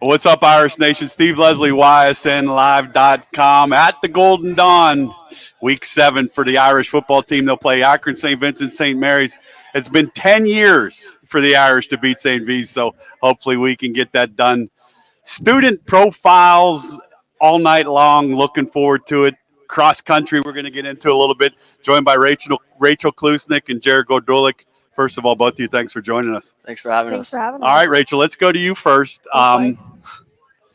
What's up, Irish Nation? Steve Leslie, YSNLive.com at the Golden Dawn. Week 7 for the Irish football team. They'll play Akron, St. Vincent, St. Mary's. It's been 10 years for the Irish to beat St. V's, so hopefully we can get that done. Student profiles all night long. Looking forward to it. Cross country, we're going to get into a little bit. Joined by Rachel Klucinec and Jarett Gordolic. First of all, both of you, thanks for joining us. Thanks for having us. All right, Rachel, let's go to you first.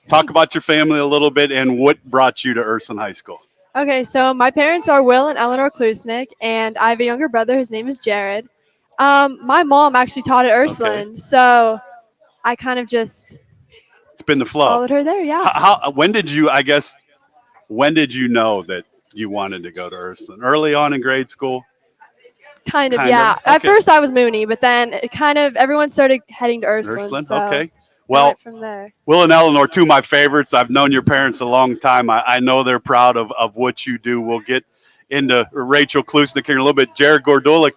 Talk about your family a little bit and what brought you to Ursulin High School. Okay, so my parents are Will and Eleanor Klucinec, and I have a younger brother. His name is Jarett. My mom actually taught at Ursulin, so I kind of just it's been the flow. Followed her there, yeah. When did you know that you wanted to go to Ursulin? Early on in grade school? Kind of, yeah. Okay. At first I was Mooney, but then it kind of everyone started heading to Ursulin. So okay. Well, from there. Will and Eleanor, two of my favorites. I've known your parents a long time. I know they're proud of what you do. We'll get into Rachel Klucinec here in a little bit. Jarett Gordolic,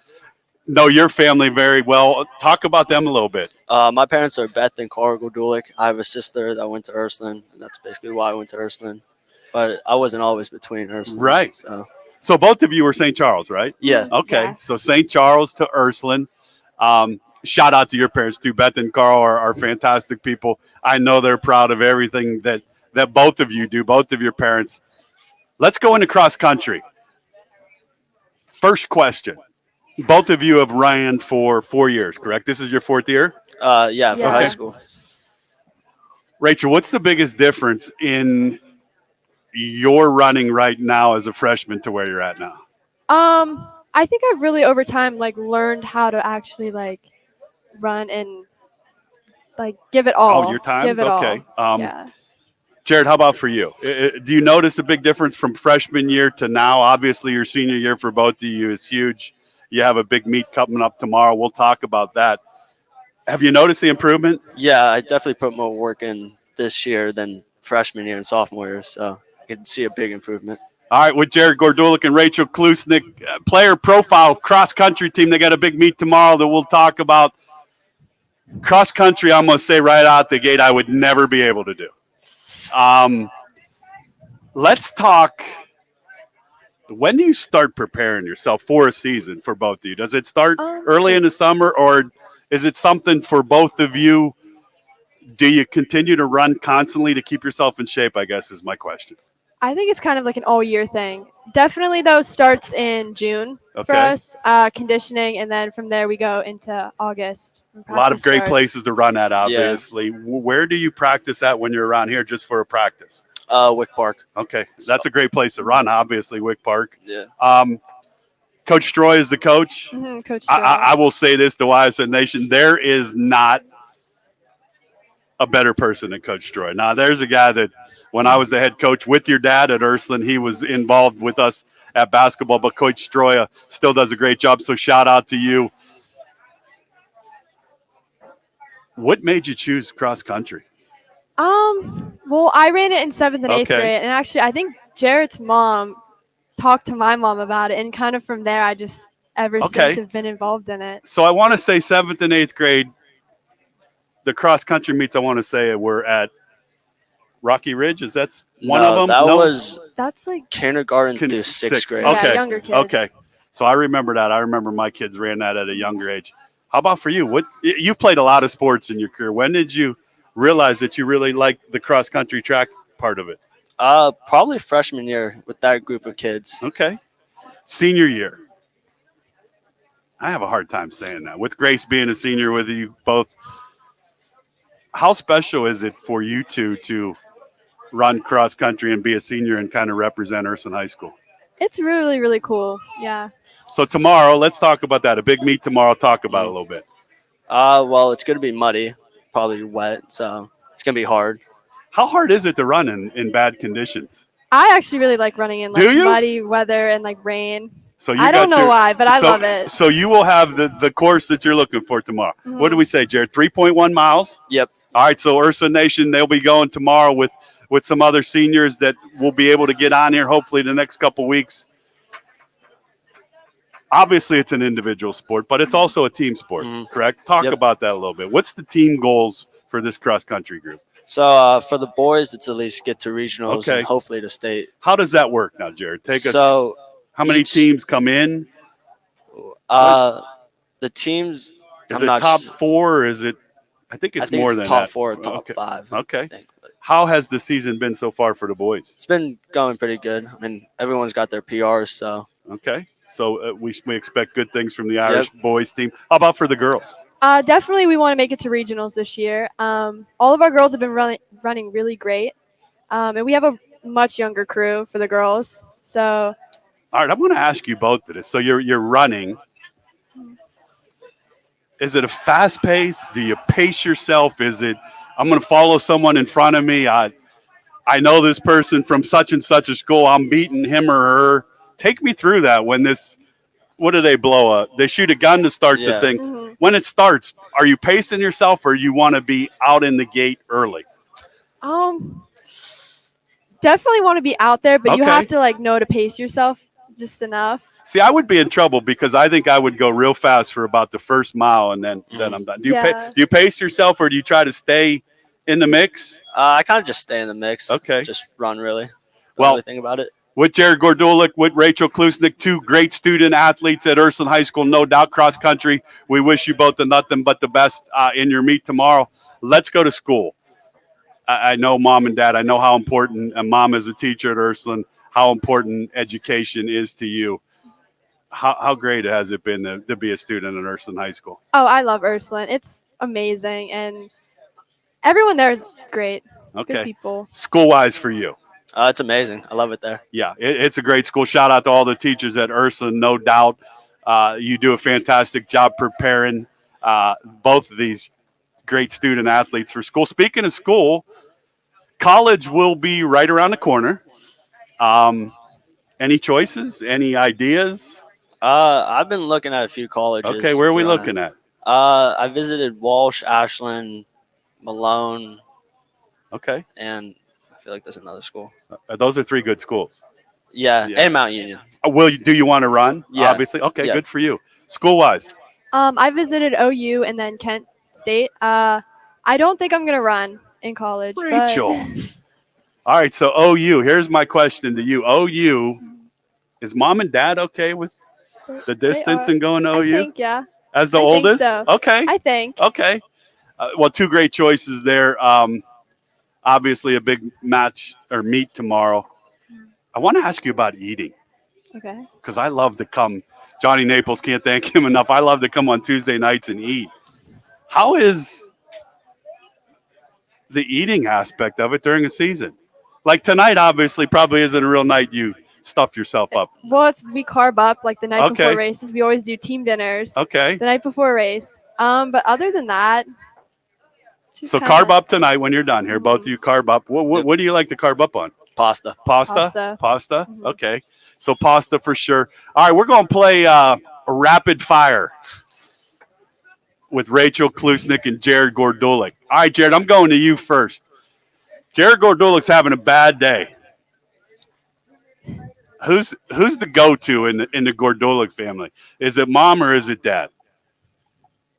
know your family very well. Talk about them a little bit. My parents are Beth and Carl Gordulic. I have a sister that went to Ursulin, and that's basically why I went to Ursulin. But I wasn't always between Ursulin. Right. So both of you were St. Charles, right? Yeah. Okay. Yeah. So St. Charles to Ursulin. Shout out to your parents too. Beth and Carl are fantastic people. I know they're proud of everything that both of you do, both of your parents. Let's go into cross country. First question. Both of you have ran for 4 years, correct? This is your 4th year? Yeah, for high school. Rachel, what's the biggest difference in your running right now as a freshman to where you're at now? I think I've really over time learned how to actually run and give it all. Oh, your times? Give it okay. all. Yeah. Jarett, how about for you? Do you notice a big difference from freshman year to now? Obviously, your senior year for both of you is huge. You have a big meet coming up tomorrow. We'll talk about that. Have you noticed the improvement? Yeah, I definitely put more work in this year than freshman year and sophomore year, so I can see a big improvement. All right, with Jarett Gordolic and Rachel Klucinec, player profile, cross-country team. They got a big meet tomorrow that we'll talk about. Cross-country, I'm going to say right out the gate, I would never be able to do. Let's talk. When do you start preparing yourself for a season for both of you? Does it start early in the summer, or is it something for both of you? Do you continue to run constantly to keep yourself in shape, I guess, is my question. I think it's kind of an all-year thing. Definitely, though, starts in June for us, conditioning, and then from there we go into August. A lot of great places to run at, obviously. Yeah. Where do you practice at when you're around here just for a practice? Wick Park. Okay, that's a great place to run, obviously, Wick Park. Yeah. Coach Stroy is the coach. Mm-hmm, Coach Stroy. I will say this to YSN Nation, there is not a better person than Coach Stroy. Now, there's a guy that when I was the head coach with your dad at Ursulin, he was involved with us at basketball, but Coach Stroy still does a great job, so shout out to you. What made you choose cross country? Well, I ran it in 7th and 8th grade, and actually I think Jarett's mom talked to my mom about it, and kind of from there I just ever since have been involved in it. So I want to say 7th and 8th grade, the cross country meets I want to say were at Rocky Ridge. Is that one of them? That's kindergarten through 6th grade. Okay. Yeah, younger kids. Okay. So I remember that. I remember my kids ran that at a younger age. How about for you? You've played a lot of sports in your career. When did you realize that you really liked the cross country track part of it? Probably freshman year with that group of kids. Okay. Senior year. I have a hard time saying that. With Grace being a senior with you both, how special is it for you two to run cross country and be a senior and kind of represent Ursulin High School? It's really, really cool. Yeah. So tomorrow, let's talk about that. A big meet tomorrow. Talk about it a little bit. Well, it's going to be muddy, probably wet, so it's going to be hard. How hard is it to run in bad conditions? I actually really like running in muddy weather and rain. So I don't know why, but I love it. So you will have the course that you're looking for tomorrow. Mm-hmm. What do we say, Jarett? 3.1 miles? Yep. All right, so Ursulin Nation, they'll be going tomorrow with some other seniors that will be able to get on here hopefully the next couple weeks. Obviously, it's an individual sport, but it's also a team sport, correct? Talk about that a little bit. What's the team goals for this cross-country group? So for the boys, it's at least get to regionals Okay. and hopefully to state. How does that work now, Jarett? Take us. So How many each- teams come in? the teams. Is I'm it not top su- 4? Or is it? I think I it's think more it's than top that. 4, top Okay. 5. Okay. I think. But How has the season been so far for the boys? it's been going pretty good. I mean, everyone's got their PRs, so Okay. So we expect good things from the Irish Yep. boys team. How about for the girls? Definitely, we want to make it to regionals this year. All of our girls have been running really great, and we have a much younger crew for the girls. So, All right, I'm going to ask you both of this. So you're running. Is it a fast pace? Do you pace yourself? Is it I'm going to follow someone in front of me? I know this person from such and such a school. I'm beating him or her. Take me through that. When this, what do they blow up? They shoot a gun to start the Yeah. thing. mhm. When it starts, are you pacing yourself, or you want to be out in the gate early? Definitely want to be out there, but you Okay. have to know to pace yourself just enough. See, I would be in trouble because I think I would go real fast for about the first mile, and then I'm done. Do you pace yourself, or do you try to stay in the mix? I kind of just stay in the mix. Okay. Just run really. Don't Well- really think about it. With Jarett Gordolic, with Rachel Klucinec, 2 great student athletes at Ursulin High School, no doubt cross country. We wish you both the nothing but the best in your meet tomorrow. Let's go to school. I know Mom and Dad. I know how important, and Mom is a teacher at Ursulin, how important education is to you. How great has it been to be a student at Ursulin High School? Oh, I love Ursulin. It's amazing, and everyone there is great. Good Okay. people. School-wise for you. It's amazing. I love it there. Yeah, it's a great school. Shout out to all the teachers at Ursulin, no doubt. You do a fantastic job preparing both of these great student athletes for school. Speaking of school, college will be right around the corner. Any choices? Any ideas? I've been looking at a few colleges. Okay, where are we to be honest. looking at? I visited Walsh, Ashland, Malone, Okay, and I feel like there's another school. those are 3 good schools. Yeah, Yeah. and Mount Union. Do you want to run? Yeah. Obviously. Okay, Yeah. good for you. School-wise. I visited OU and then Kent State. I don't think I'm gonna run in college. but- Rachel. All right, so OU. Here's my question to you. OU, is Mom and Dad okay with the distance are. and going to I OU think, yeah. as the I think oldest? so. Okay, I think. okay. Well, 2 great choices there. Obviously, a big match or meet tomorrow. I want to ask you about eating Okay. because I love to come. Johnny Naples, can't thank him enough. I love to come on Tuesday nights and eat. How is the eating aspect of it during a season? Like tonight, obviously, probably isn't a real night you stuff yourself up. Well, we carb up like the night Okay. before races. We always do team dinners Okay. the night before a race. But other than that, just So kinda carb up tonight when you're done here. Both of you carb up. What do you like to carb up on? Pasta. Pasta? Pasta. Mhm. Okay. So pasta for sure. All right, we're going to play a rapid fire with Rachel Klucinec and Jarett Gordulic. All right, Jarett, I'm going to you first. Jarett Gordulic's having a bad day. Who's the go-to in the Gordolic family? Is it Mom or is it Dad?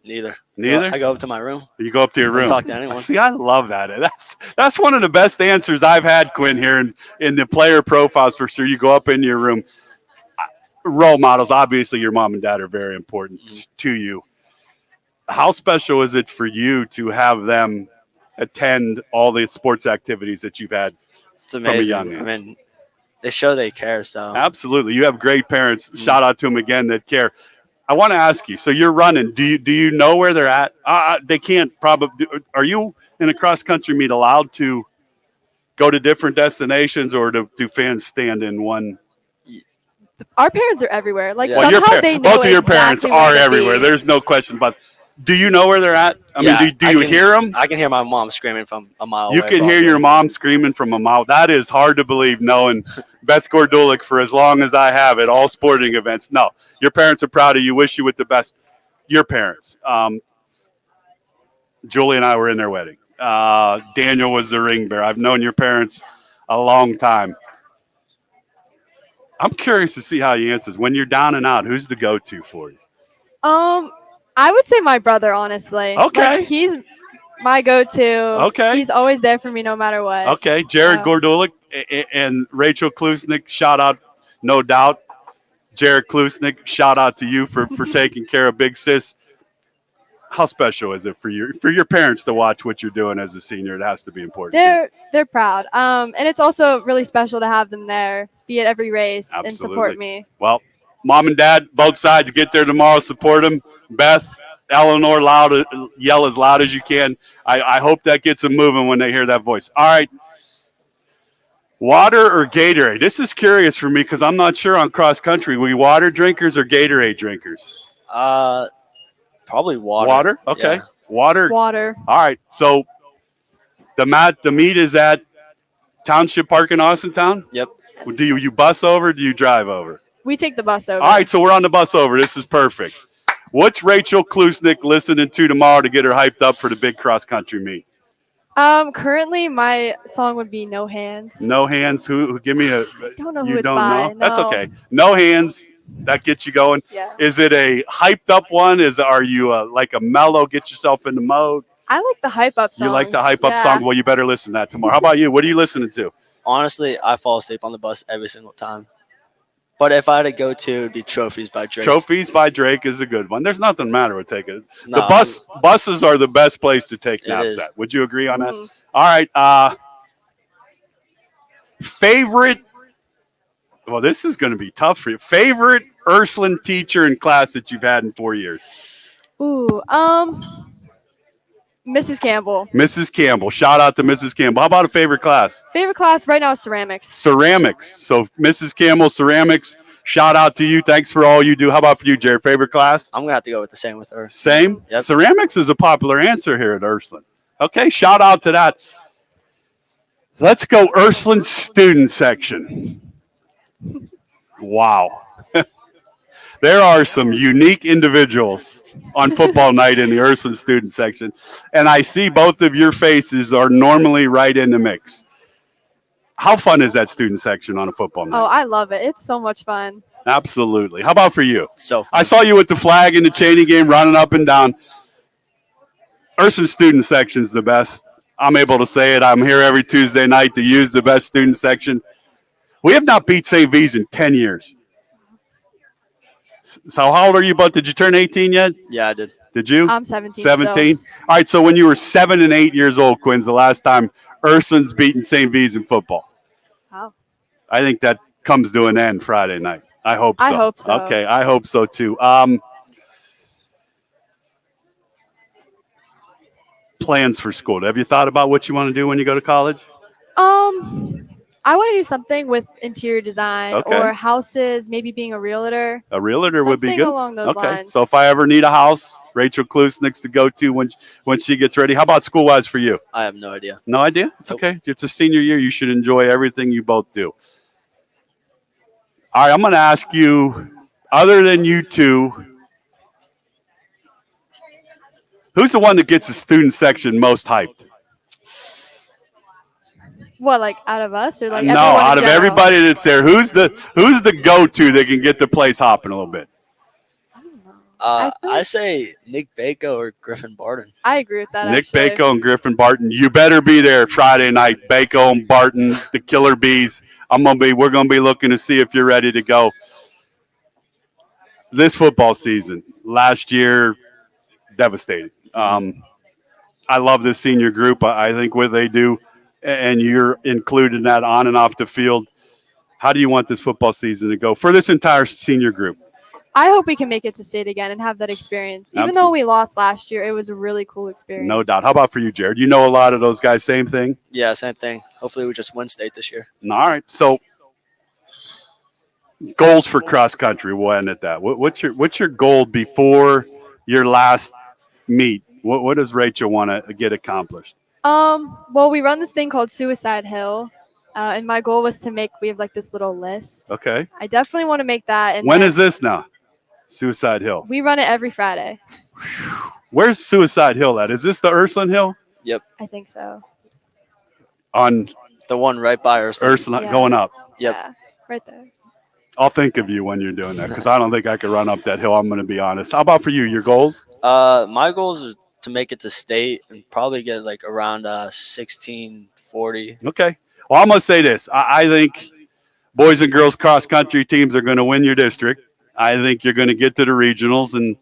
Neither. Neither? I go up to my room. You go up to your Don't room. talk to anyone. See, I love that. That's one of the best answers I've had, Quinn, here in the player profiles for sure. You go up in your room. Role models, obviously, your mom and dad are very important to you. How special is it for you to have them attend all the sports activities that you've had? It's amazing. young age. I mean, they show they care. So Absolutely. You have great parents. Shout out to them again that care. I want to ask you, so you're running. Do you know where they're at? They can't probably. Are you in a cross-country meet allowed to go to different destinations, or do fans stand in one? Our parents are everywhere. Like Yeah. Well, somehow they know both of your parents exactly where are to everywhere. be. There's no question about it. Do you know where they're at? I Yeah, mean, do I you can- hear them? I can hear my mom screaming from a mile You away. can hear probably. your mom screaming from a mile. That is hard to believe, knowing Beth Gordulic for as long as I have at all sporting events. No, your parents are proud of you. Wish you with the best. Your parents. Julie and I were in their wedding. Daniel was the ring bearer. I've known your parents a long time. I'm curious to see how he answers. When you're down and out, who's the go-to for you? I would say my brother, honestly. Okay. Like, my go-to. Okay. He's always there for me no matter what. Okay. Jarett Gordolic and Rachel Klucinec, shout out, no doubt. Jarett Klucinec, shout out to you for taking care of Big Sis. How special is it for your parents to watch what you're doing as a senior? It has to be important. They're proud. And it's also really special to have them there, be at every race, Absolutely. and support me. Well, Mom and Dad, both sides, get there tomorrow. Support them. Beth, Eleanor, yell as loud as you can. I hope that gets them moving when they hear that voice. All right. Water or Gatorade? This is curious for me because I'm not sure on cross country. We water drinkers or Gatorade drinkers? Probably water. Water? Okay. Yeah. Water. All right. So the meet is at Township Park in Austintown? Yep. Do you bus over or do you drive over? We take the bus over. All right, so we're on the bus over. This is perfect. What's Rachel Klucinec listening to tomorrow to get her hyped up for the big cross country meet? Currently my song would be No Hands. No Hands. Who give me a I don't know you who it's don't by. know? No. That's okay. No Hands. That gets you going. Yeah. Is it a hyped up one? Are you like a mellow, get yourself in the mode? I like the hype up songs. You like the hype up song? Well, you better listen to that tomorrow. How about you? What are you listening to? Honestly, I fall asleep on the bus every single time. But if I had to go to, it would be Trophies by Drake. Trophies by Drake is a good one. There's nothing matter with taking it. No, The buses are the best place to take naps is. at. Would you agree on that? All right. Favorite. Well, this is going to be tough for you. Favorite Ursulin teacher in class that you've had in 4 years? Ooh, Mrs. Campbell. Mrs. Campbell. Shout out to Mrs. Campbell. How about a favorite class? Favorite class right now is ceramics. Ceramics. So Mrs. Campbell, ceramics. Shout out to you. Thanks for all you do. How about for you, Jarett? Favorite class? I'm going to have to go with the same with her. Same? Yep. Ceramics is a popular answer here at Ursulin. Okay, shout out to that. Let's go Ursulin student section. Wow. There are some unique individuals on football night in the Ursulin student section, and I see both of your faces are normally right in the mix. How fun is that student section on a football night? Oh, I love it. It's so much fun. Absolutely. How about for you? So fun. I saw you with the flag in the chaining game running up and down. Ursulin student section's the best. I'm able to say it. I'm here every Tuesday night to use the best student section. We have not beat St. V's in 10 years. So how old are you? But did you turn 18 yet? Yeah, I did. Did you? I'm 17. 17? So. All right, so when you were 7 and 8 years old, Quinn's the last time Ursulin's beaten St. V's in football. Wow. I think that comes to an end Friday night. I hope so. I hope so. Okay, I hope so too. Plans for school. Have you thought about what you want to do when you go to college? I want to do something with interior design or houses, maybe being a realtor. A realtor would be good. Along those lines. So if I ever need a house, Rachel Klucinec's to go to when she gets ready. How about school-wise for you? I have no idea. No idea? It's okay. It's a senior year. You should enjoy everything you both do. All right, I'm going to ask you, other than you two, who's the one that gets the student section most hyped? What, like out of us or like no, out of everybody that's there, who's the go-to that can get the place hopping a little bit? I say Nick Bako or Griffin Barton. I agree with that. Nick Bako and Griffin Barton. You better be there Friday night. Bako and Barton, the Killer Bees. We're gonna be looking to see if you're ready to go. This football season, last year, devastating. I love this senior group. I think what they do, and you're included in that on and off the field. How do you want this football season to go for this entire senior group? I hope we can make it to state again and have that experience. Even though we lost last year, it was a really cool experience. No doubt. How about for you, Jarett? You know a lot of those guys, same thing? Yeah, same thing. Hopefully we just win state this year. All right. So goals for cross country. We'll end at that. What's your goal before your last meet? What does Rachel want to get accomplished? Well, we run this thing called Suicide Hill. And my goal was to we have like this little list. Okay. I definitely want to make that. And when is this now? Suicide Hill. We run it every Friday. Where's Suicide Hill at? Is this the Ursulin Hill? Yep. I think so. On the one right by Ursulin going up. Yep. Yeah, right there. I'll think of you when you're doing that because I don't think I could run up that hill. I'm going to be honest. How about for you? Your goals? My goals are to make it to state and probably get like around 1640. Okay. Well, I'm going to say this. I think boys and girls cross country teams are going to win your district. I think you're going to get to the regionals, and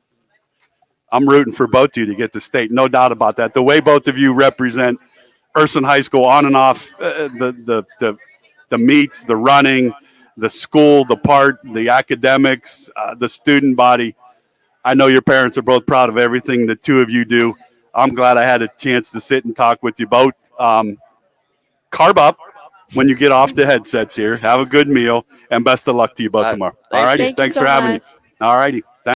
I'm rooting for both of you to get to state. No doubt about that. The way both of you represent Ursuline High School on and off the meets, the running, the school, the part, the academics, the student body. I know your parents are both proud of everything the two of you do. I'm glad I had a chance to sit and talk with you both. Carb up when you get off the headsets here. Have a good meal, and best of luck to you both tomorrow. All righty. Thanks for having me. All righty.